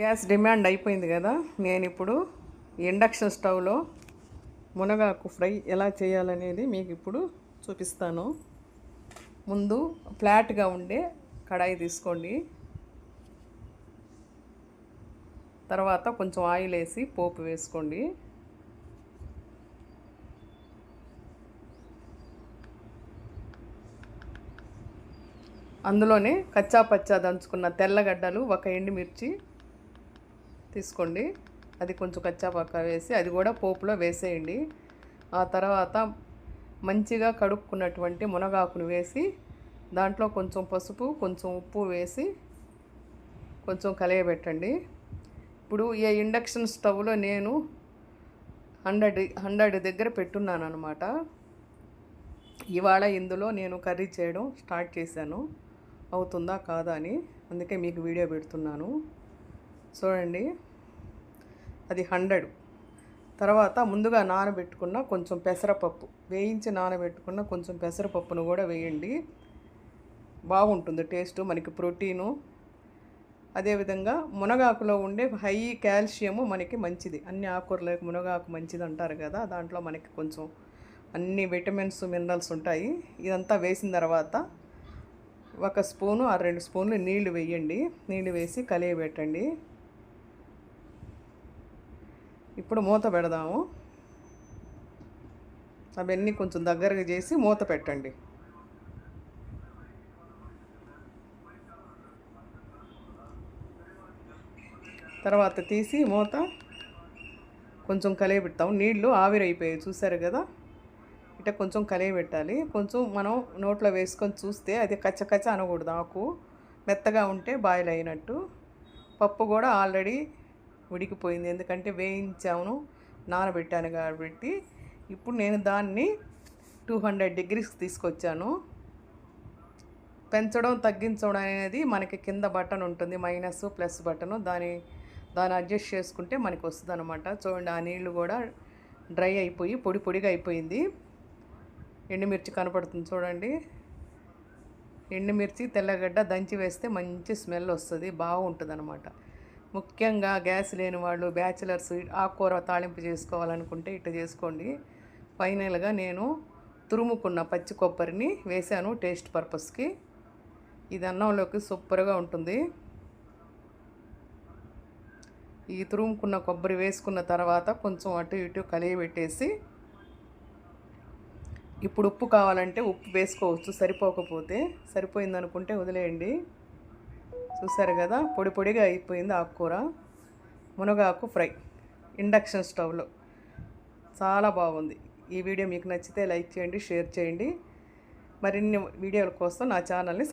Gas demand అయిపోయింది కదా. నేను ఇప్పుడు ఇండక్షన్ స్టవ్లో మునగాకు ఫ్రై ఎలా చేయాలనేది మీకు ఇప్పుడు చూపిస్తాను. ముందు ఫ్లాట్గా ఉండే కడాయి తీసుకోండి. తర్వాత కొంచెం ఆయిల్ వేసి పోపు వేసుకోండి. అందులోనే కచ్చా పచ్చా దంచుకున్న తెల్లగడ్డలు, ఒక ఎండుమిర్చి తీసుకోండి. అది కొంచెం కచ్చా పక్కా వేసి అది కూడా పోపులో వేసేయండి. ఆ తర్వాత మంచిగా కడుక్కున్నటువంటి మునగాకును వేసి దాంట్లో కొంచెం పసుపు, కొంచెం ఉప్పు వేసి కొంచెం కలయబెట్టండి. ఇప్పుడు ఈ ఇండక్షన్ స్టవ్లో నేను 100 దగ్గర పెట్టున్నాను అనమాట. ఇవాళ ఇందులో నేను కర్రీ చేయడం స్టార్ట్ చేశాను. అవుతుందా కాదా అని, అందుకే మీకు వీడియో పెడుతున్నాను. చూడండి, అది 100. తర్వాత ముందుగా నానబెట్టుకున్న కొంచెం పెసరపప్పు, వేయించి నానబెట్టుకున్న కొంచెం పెసరపప్పును కూడా వేయండి. బాగుంటుంది టేస్ట్, మనకి ప్రోటీను. అదేవిధంగా మునగాకులో ఉండే హై కాల్షియము మనకి మంచిది. అన్ని ఆకుకూరలకు మునగాకు మంచిది అంటారు కదా. దాంట్లో మనకి కొంచెం అన్ని విటమిన్స్, మినరల్స్ ఉంటాయి. ఇదంతా వేసిన తర్వాత 1 స్పూను ఆ 2 స్పూన్లు నీళ్లు వేయండి. నీళ్లు వేసి కలియబెట్టండి. ఇప్పుడు మూత పెడదాము. అవన్నీ కొంచెం దగ్గరగా చేసి మూత పెట్టండి. తర్వాత తీసి మూత కొంచెం కలియబెడతాము. నీళ్లు ఆవిరైపోయాయి చూసారు కదా. ఇట్లా కొంచెం కలియబెట్టాలి. కొంచెం మనం నోట్లో వేసుకొని చూస్తే అది కచ్చకచ్చ అనకూడదు. ఆకు మెత్తగా ఉంటే బాయిల్ అయినట్టు. పప్పు కూడా ఆల్రెడీ ఉడికిపోయింది, ఎందుకంటే వేయించాను, నానబెట్టాను కాబట్టి. ఇప్పుడు నేను దాన్ని 200 డిగ్రీస్కి తీసుకొచ్చాను. పెంచడం తగ్గించడం అనేది మనకి కింద బటన్ ఉంటుంది, మైనస్ ప్లస్ బటను. దాన్ని అడ్జస్ట్ చేసుకుంటే మనకి వస్తుంది అనమాట. చూడండి, ఆ నీళ్ళు కూడా డ్రై అయిపోయి పొడి పొడిగా అయిపోయింది. ఎండుమిర్చి కనపడుతుంది చూడండి. ఎండుమిర్చి, తెల్లగడ్డ దంచి వేస్తే మంచి స్మెల్ వస్తుంది, బాగుంటుంది అనమాట. ముఖ్యంగా గ్యాస్ లేని వాళ్ళు, బ్యాచిలర్స్ ఆకుకూర తాళింపు చేసుకోవాలనుకుంటే ఇట్లా చేసుకోండి. ఫైనల్గా నేను తురుముకున్న పచ్చి కొబ్బరిని వేసాను టేస్ట్ పర్పస్కి. ఇది అన్నంలోకి సూపర్గా ఉంటుంది. ఈ తురుముకున్న కొబ్బరి వేసుకున్న తర్వాత కొంచెం అటు ఇటు కలియబెట్టేసి, ఇప్పుడు ఉప్పు కావాలంటే ఉప్పు వేసుకోవచ్చు, సరిపోకపోతే. సరిపోయిందనుకుంటే వదిలేయండి. చూసారు కదా, పొడి పొడిగా అయిపోయింది ఆకుకూర. మునగాకు ఫ్రై ఇండక్షన్ స్టవ్లో చాలా బాగుంది. ఈ వీడియో మీకు నచ్చితే లైక్ చేయండి, షేర్ చేయండి. మరిన్ని వీడియోల కోసం నా ఛానల్ని